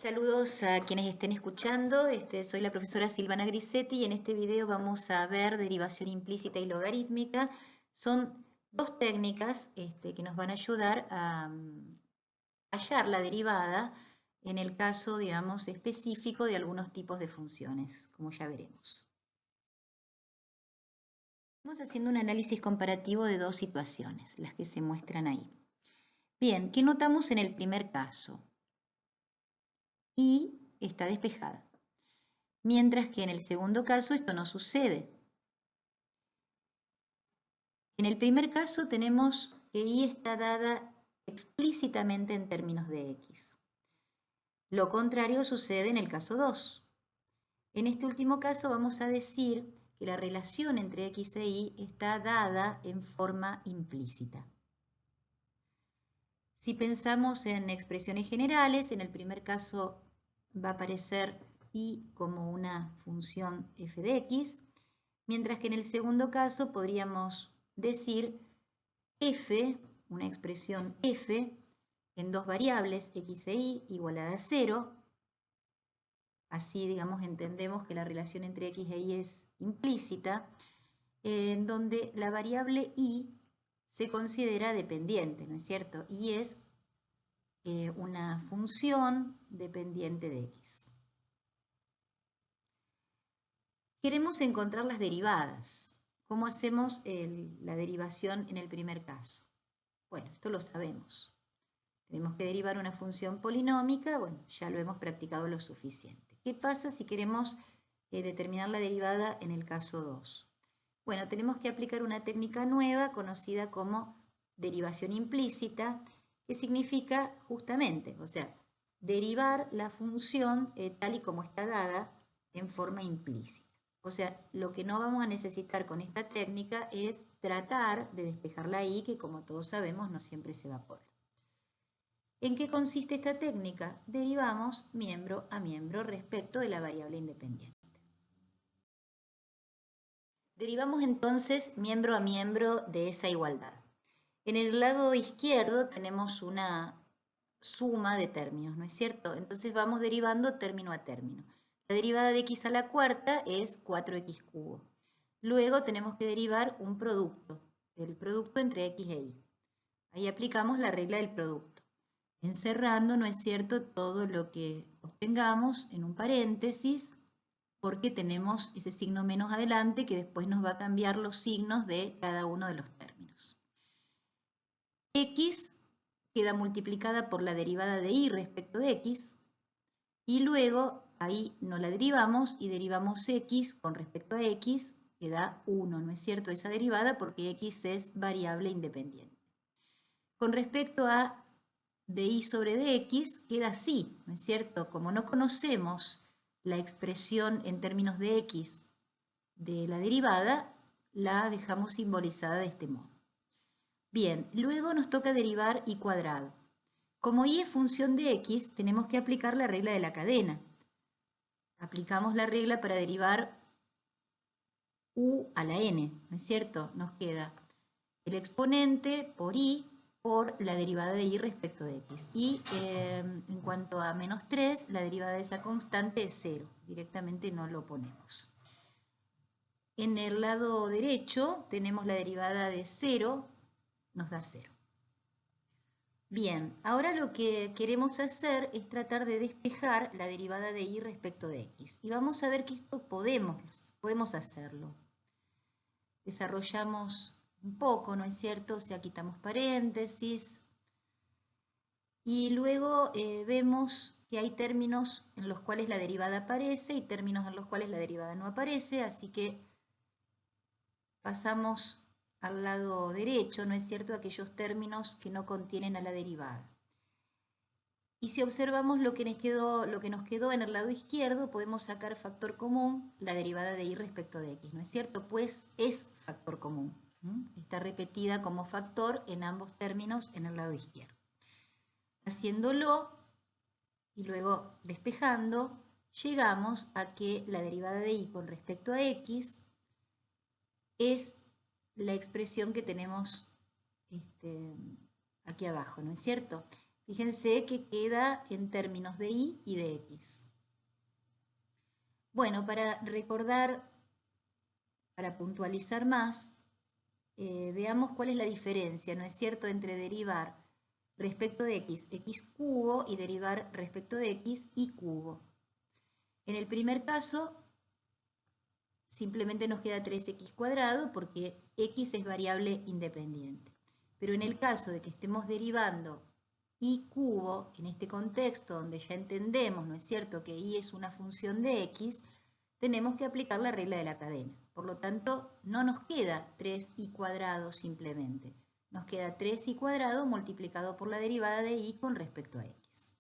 Saludos a quienes estén escuchando. Soy la profesora Silvana Grisetti y en este video vamos a ver derivación implícita y logarítmica. Son dos técnicas que nos van a ayudar a hallar la derivada en el caso, digamos, específico de algunos tipos de funciones, como ya veremos. Estamos haciendo un análisis comparativo de dos situaciones, las que se muestran ahí. Bien, ¿qué notamos en el primer caso? Y está despejada. Mientras que en el segundo caso esto no sucede. En el primer caso tenemos que y está dada explícitamente en términos de x. Lo contrario sucede en el caso 2. En este último caso vamos a decir que la relación entre x e y está dada en forma implícita. Si pensamos en expresiones generales, en el primer caso va a aparecer y como una función f de x, mientras que en el segundo caso podríamos decir f, una expresión f, en dos variables, x e y, igualada a 0. Así, digamos, entendemos que la relación entre x e y es implícita, en donde la variable y se considera dependiente, ¿no es cierto? Y es una función dependiente de x. Queremos encontrar las derivadas. ¿Cómo hacemos la derivación en el primer caso? Bueno, esto lo sabemos. Tenemos que derivar una función polinómica, bueno, ya lo hemos practicado lo suficiente. ¿Qué pasa si queremos determinar la derivada en el caso 2? Bueno, tenemos que aplicar una técnica nueva conocida como derivación implícita, que significa justamente, o sea, derivar la función tal y como está dada en forma implícita. O sea, lo que no vamos a necesitar con esta técnica es tratar de despejar la y, que como todos sabemos no siempre se va a poder. ¿En qué consiste esta técnica? Derivamos miembro a miembro respecto de la variable independiente. Derivamos entonces miembro a miembro de esa igualdad. En el lado izquierdo tenemos una suma de términos, ¿no es cierto? Entonces vamos derivando término a término. La derivada de x a la cuarta es 4x cubo. Luego tenemos que derivar un producto, el producto entre x e y. Ahí aplicamos la regla del producto, encerrando, ¿no es cierto?, todo lo que obtengamos en un paréntesis, porque tenemos ese signo menos adelante que después nos va a cambiar los signos de cada uno de los términos. X queda multiplicada por la derivada de y respecto de x, y luego ahí no la derivamos y derivamos x con respecto a x, que da 1, ¿no es cierto?, esa derivada, porque x es variable independiente. Con respecto a de y sobre dx, queda así, ¿no es cierto? Como no conocemos la expresión en términos de x de la derivada, la dejamos simbolizada de este modo. Bien, luego nos toca derivar y cuadrado. Como y es función de x, tenemos que aplicar la regla de la cadena. Aplicamos la regla para derivar u a la n, ¿no es cierto? Nos queda el exponente por y por la derivada de y respecto de x. Y en cuanto a menos 3, la derivada de esa constante es 0. Directamente no lo ponemos. En el lado derecho tenemos la derivada de 0, nos da 0. Bien, ahora lo que queremos hacer es tratar de despejar la derivada de y respecto de x. Y vamos a ver que esto podemos hacerlo. Desarrollamos un poco, ¿no es cierto? O sea, quitamos paréntesis. Y luego vemos que hay términos en los cuales la derivada aparece y términos en los cuales la derivada no aparece, así que pasamos al lado derecho, ¿no es cierto?, aquellos términos que no contienen a la derivada. Y si observamos lo que nos quedó en el lado izquierdo, podemos sacar factor común la derivada de y respecto de x, ¿no es cierto? Pues es factor común. Está repetida como factor en ambos términos en el lado izquierdo. Haciéndolo y luego despejando, llegamos a que la derivada de y con respecto a x es la expresión que tenemos aquí abajo, ¿no es cierto? Fíjense que queda en términos de y y de x. Bueno, para recordar, para puntualizar más, veamos cuál es la diferencia, ¿no es cierto?, entre derivar respecto de x, x cubo, y derivar respecto de x, y cubo. En el primer caso, simplemente nos queda 3x cuadrado porque x es variable independiente. Pero en el caso de que estemos derivando y cubo, en este contexto donde ya entendemos, ¿no es cierto?, que y es una función de x, tenemos que aplicar la regla de la cadena. Por lo tanto, no nos queda 3y cuadrado simplemente. Nos queda 3y cuadrado multiplicado por la derivada de y con respecto a x.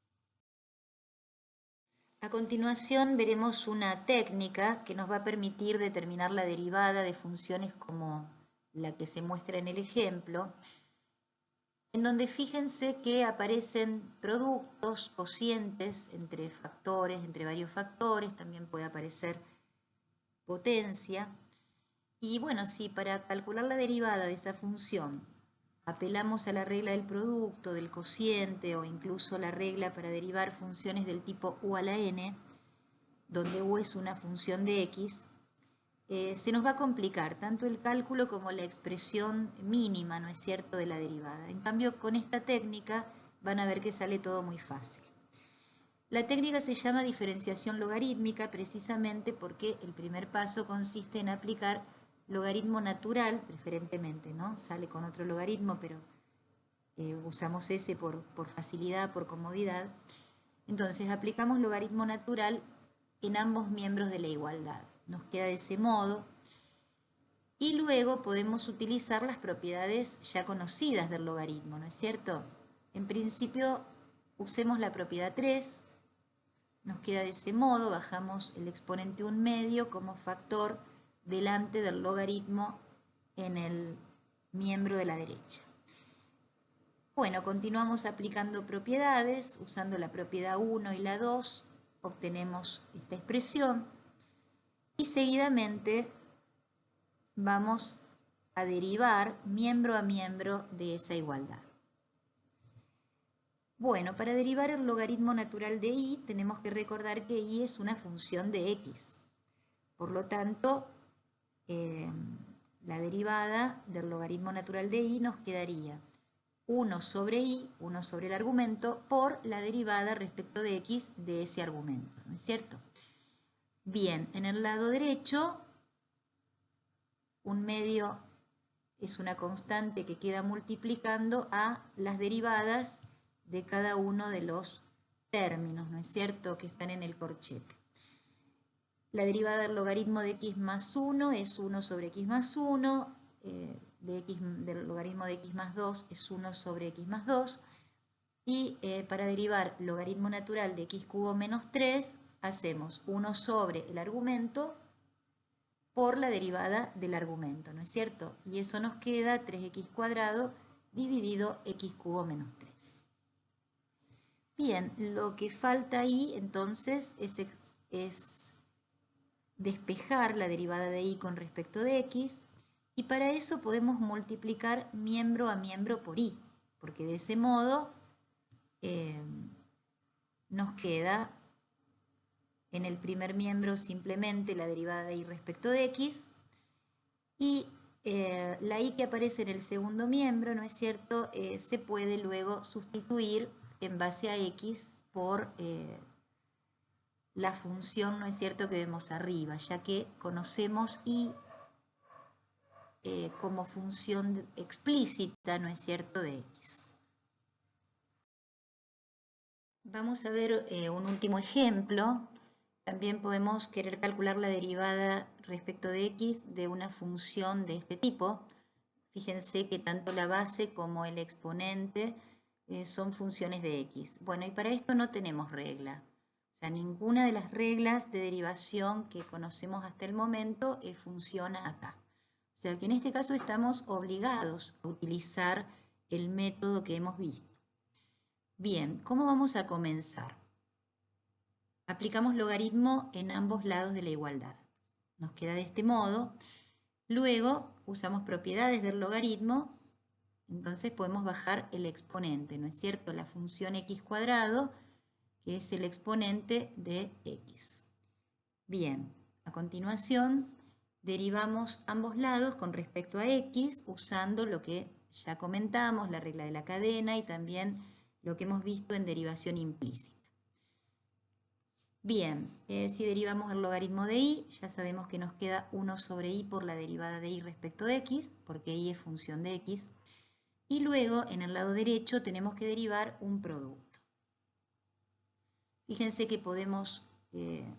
A continuación veremos una técnica que nos va a permitir determinar la derivada de funciones como la que se muestra en el ejemplo, en donde fíjense que aparecen productos, cocientes entre factores, entre varios factores, también puede aparecer potencia. Y bueno, si para calcular la derivada de esa función apelamos a la regla del producto, del cociente o incluso la regla para derivar funciones del tipo u a la n, donde u es una función de x, se nos va a complicar tanto el cálculo como la expresión mínima, ¿no es cierto?, de la derivada. En cambio, con esta técnica van a ver que sale todo muy fácil. La técnica se llama diferenciación logarítmica precisamente porque el primer paso consiste en aplicar logaritmo natural, preferentemente, ¿no? Sale con otro logaritmo, pero usamos ese por facilidad, por comodidad. Entonces aplicamos logaritmo natural en ambos miembros de la igualdad. Nos queda de ese modo. Y luego podemos utilizar las propiedades ya conocidas del logaritmo, ¿no es cierto? En principio, usemos la propiedad 3. Nos queda de ese modo, bajamos el exponente 1/2 como factor delante del logaritmo en el miembro de la derecha. Bueno, continuamos aplicando propiedades, usando la propiedad 1 y la 2, obtenemos esta expresión y seguidamente vamos a derivar miembro a miembro de esa igualdad. Bueno, para derivar el logaritmo natural de y tenemos que recordar que y es una función de x. Por lo tanto, la derivada del logaritmo natural de y nos quedaría 1 sobre y, 1 sobre el argumento, por la derivada respecto de x de ese argumento, ¿no es cierto? Bien, en el lado derecho, 1/2 es una constante que queda multiplicando a las derivadas de cada uno de los términos, ¿no es cierto?, que están en el corchete. La derivada del logaritmo de x más 1 es 1 sobre x más 1, del logaritmo de x más 2 es 1 sobre x más 2, y para derivar logaritmo natural de x cubo menos 3, hacemos 1 sobre el argumento por la derivada del argumento, ¿no es cierto? Y eso nos queda 3x cuadrado dividido x cubo menos 3. Bien, lo que falta ahí entonces es despejar la derivada de y con respecto de x, y para eso podemos multiplicar miembro a miembro por y, porque de ese modo nos queda en el primer miembro simplemente la derivada de y respecto de x, y la y que aparece en el segundo miembro, ¿no es cierto?, se puede luego sustituir en base a x por la función, ¿no es cierto?, que vemos arriba, ya que conocemos y como función explícita, ¿no es cierto?, de x. Vamos a ver un último ejemplo. También podemos querer calcular la derivada respecto de x de una función de este tipo. Fíjense que tanto la base como el exponente son funciones de x. Bueno, y para esto no tenemos regla. O sea, ninguna de las reglas de derivación que conocemos hasta el momento funciona acá. O sea, que en este caso estamos obligados a utilizar el método que hemos visto. Bien, ¿cómo vamos a comenzar? Aplicamos logaritmo en ambos lados de la igualdad. Nos queda de este modo. Luego usamos propiedades del logaritmo entonces podemos bajar el exponente, ¿no es cierto? La función x cuadrado, que es el exponente de x. Bien, a continuación derivamos ambos lados con respecto a x usando lo que ya comentamos, la regla de la cadena y también lo que hemos visto en derivación implícita. Bien, si derivamos el logaritmo de y, ya sabemos que nos queda 1 sobre y por la derivada de y respecto de x, porque y es función de x. Y luego, en el lado derecho, tenemos que derivar un producto. Fíjense que podemos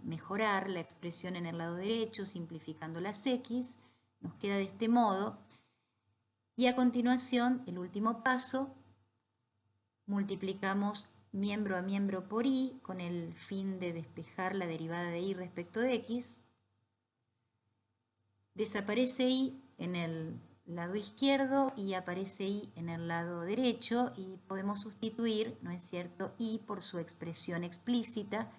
mejorar la expresión en el lado derecho simplificando las x. Nos queda de este modo. Y a continuación, el último paso, multiplicamos miembro a miembro por y con el fin de despejar la derivada de y respecto de x. Desaparece y en el lado izquierdo y aparece y en el lado derecho y podemos sustituir, ¿no es cierto?, y por su expresión explícita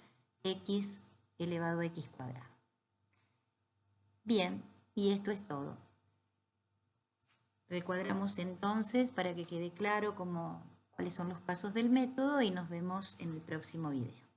x elevado a x cuadrado. Bien, y esto es todo. Recuadramos entonces para que quede claro cuáles son los pasos del método y nos vemos en el próximo video.